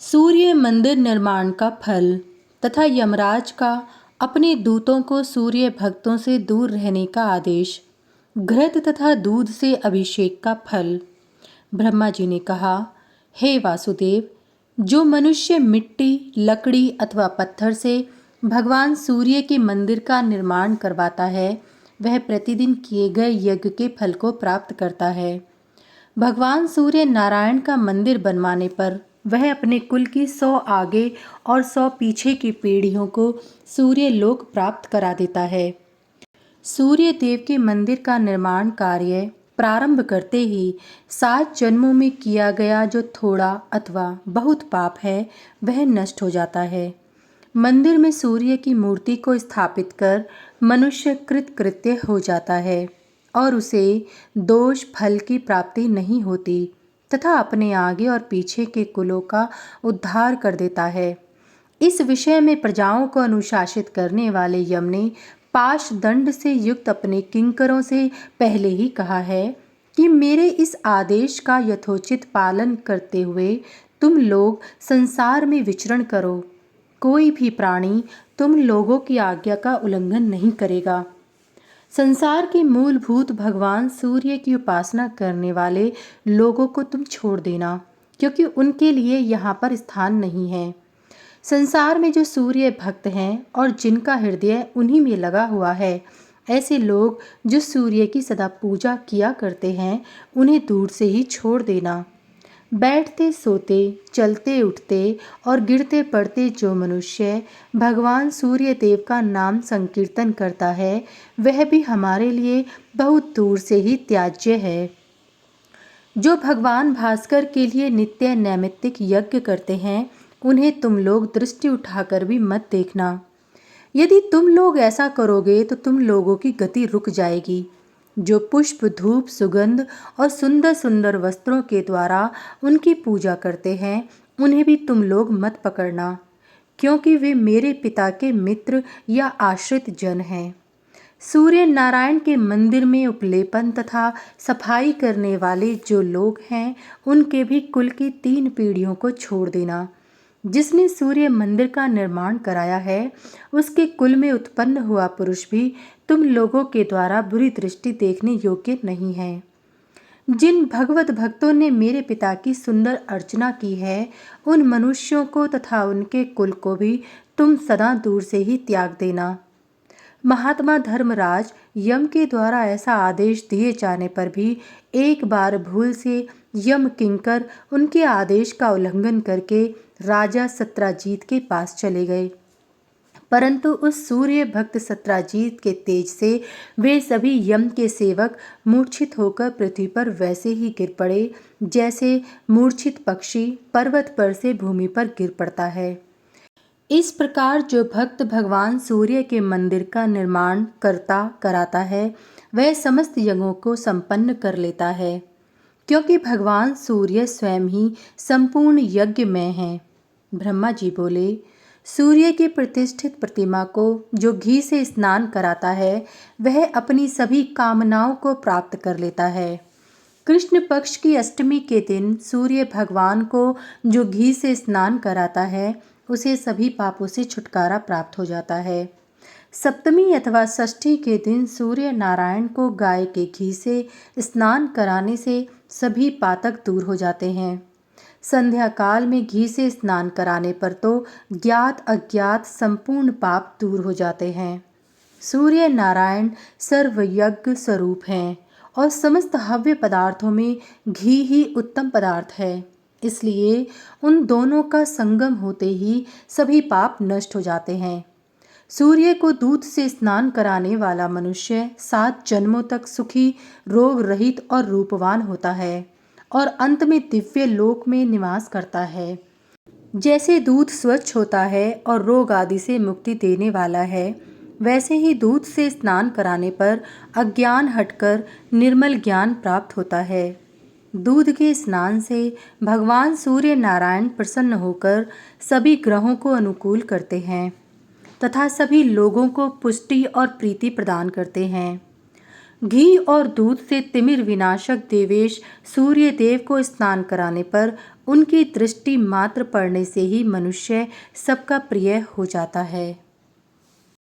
सूर्य मंदिर निर्माण का फल तथा यमराज का अपने दूतों को सूर्य भक्तों से दूर रहने का आदेश। घृत तथा दूध से अभिषेक का फल। ब्रह्मा जी ने कहा, हे वासुदेव, जो मनुष्य मिट्टी, लकड़ी अथवा पत्थर से भगवान सूर्य के मंदिर का निर्माण करवाता है, वह प्रतिदिन किए गए यज्ञ के फल को प्राप्त करता है। भगवान सूर्य नारायण का मंदिर बनवाने पर वह अपने कुल की 100 आगे और 100 पीछे की पीढ़ियों को सूर्य लोक प्राप्त करा देता है। सूर्य देव के मंदिर का निर्माण कार्य प्रारंभ करते ही 7 जन्मों में किया गया जो थोड़ा अथवा बहुत पाप है, वह नष्ट हो जाता है। मंदिर में सूर्य की मूर्ति को स्थापित कर मनुष्य कृतकृत्य हो जाता है और उसे दोष फल की प्राप्ति नहीं होती तथा अपने आगे और पीछे के कुलों का उद्धार कर देता है। इस विषय में प्रजाओं को अनुशासित करने वाले यम ने पाश दंड से युक्त अपने किंकरों से पहले ही कहा है कि मेरे इस आदेश का यथोचित पालन करते हुए तुम लोग संसार में विचरण करो। कोई भी प्राणी तुम लोगों की आज्ञा का उल्लंघन नहीं करेगा। संसार के मूलभूत भगवान सूर्य की उपासना करने वाले लोगों को तुम छोड़ देना, क्योंकि उनके लिए यहाँ पर स्थान नहीं है। संसार में जो सूर्य भक्त हैं और जिनका हृदय उन्हीं में लगा हुआ है, ऐसे लोग जो सूर्य की सदा पूजा किया करते हैं, उन्हें दूर से ही छोड़ देना। बैठते सोते, चलते उठते और गिरते पड़ते जो मनुष्य भगवान सूर्य देव का नाम संकीर्तन करता है, वह भी हमारे लिए बहुत दूर से ही त्याज्य है। जो भगवान भास्कर के लिए नित्य नैमित्तिक यज्ञ करते हैं, उन्हें तुम लोग दृष्टि उठाकर भी मत देखना। यदि तुम लोग ऐसा करोगे तो तुम लोगों की गति रुक जाएगी। जो पुष्प, धूप, सुगंध और सुंदर सुंदर वस्त्रों के द्वारा उनकी पूजा करते हैं, उन्हें भी तुम लोग मत पकड़ना, क्योंकि वे मेरे पिता के मित्र या आश्रित जन हैं। सूर्य नारायण के मंदिर में उपलेपन तथा सफाई करने वाले जो लोग हैं, उनके भी कुल की 3 पीढ़ियों को छोड़ देना। जिसने सूर्य मंदिर का निर्माण कराया है, उसके कुल में उत्पन्न हुआ पुरुष भी तुम लोगों के द्वारा बुरी दृष्टि देखने योग्य नहीं है। जिन भगवत भक्तों ने मेरे पिता की सुंदर अर्चना की है, उन मनुष्यों को तथा उनके कुल को भी तुम सदा दूर से ही त्याग देना। महात्मा धर्मराज यम के द्वारा ऐसा आदेश दिए जाने पर भी एक बार भूल से यम किंकर उनके आदेश का उल्लंघन करके राजा सत्राजीत के पास चले गए, परंतु उस सूर्य भक्त सत्राजीत के तेज से वे सभी यम के सेवक मूर्छित होकर पृथ्वी पर वैसे ही गिर पड़े जैसे मूर्छित पक्षी पर्वत पर से भूमि पर गिर पड़ता है। इस प्रकार जो भक्त भगवान सूर्य के मंदिर का निर्माण करता कराता है, वह समस्त यज्ञों को संपन्न कर लेता है, क्योंकि भगवान सूर्य स्वयं ही संपूर्ण यज्ञ में है। ब्रह्मा जी बोले, सूर्य की प्रतिष्ठित प्रतिमा को जो घी से स्नान कराता है, वह अपनी सभी कामनाओं को प्राप्त कर लेता है। कृष्ण पक्ष की अष्टमी के दिन सूर्य भगवान को जो घी से स्नान कराता है, उसे सभी पापों से छुटकारा प्राप्त हो जाता है। सप्तमी अथवा षष्ठी के दिन सूर्य नारायण को गाय के घी से स्नान कराने से सभी पातक दूर हो जाते हैं। संध्या काल में घी से स्नान कराने पर तो ज्ञात अज्ञात संपूर्ण पाप दूर हो जाते हैं। सूर्य नारायण सर्वयज्ञ स्वरूप हैं और समस्त हव्य पदार्थों में घी ही उत्तम पदार्थ है, इसलिए उन दोनों का संगम होते ही सभी पाप नष्ट हो जाते हैं। सूर्य को दूध से स्नान कराने वाला मनुष्य 7 जन्मों तक सुखी, रोग रहित और रूपवान होता है और अंत में दिव्य लोक में निवास करता है। जैसे दूध स्वच्छ होता है और रोग आदि से मुक्ति देने वाला है, वैसे ही दूध से स्नान कराने पर अज्ञान हटकर निर्मल ज्ञान प्राप्त होता है। दूध के स्नान से भगवान सूर्य नारायण प्रसन्न होकर सभी ग्रहों को अनुकूल करते हैं तथा सभी लोगों को पुष्टि और प्रीति प्रदान करते हैं। घी और दूध से तिमिर विनाशक देवेश सूर्य देव को स्नान कराने पर उनकी दृष्टि मात्र पड़ने से ही मनुष्य सबका प्रिय हो जाता है।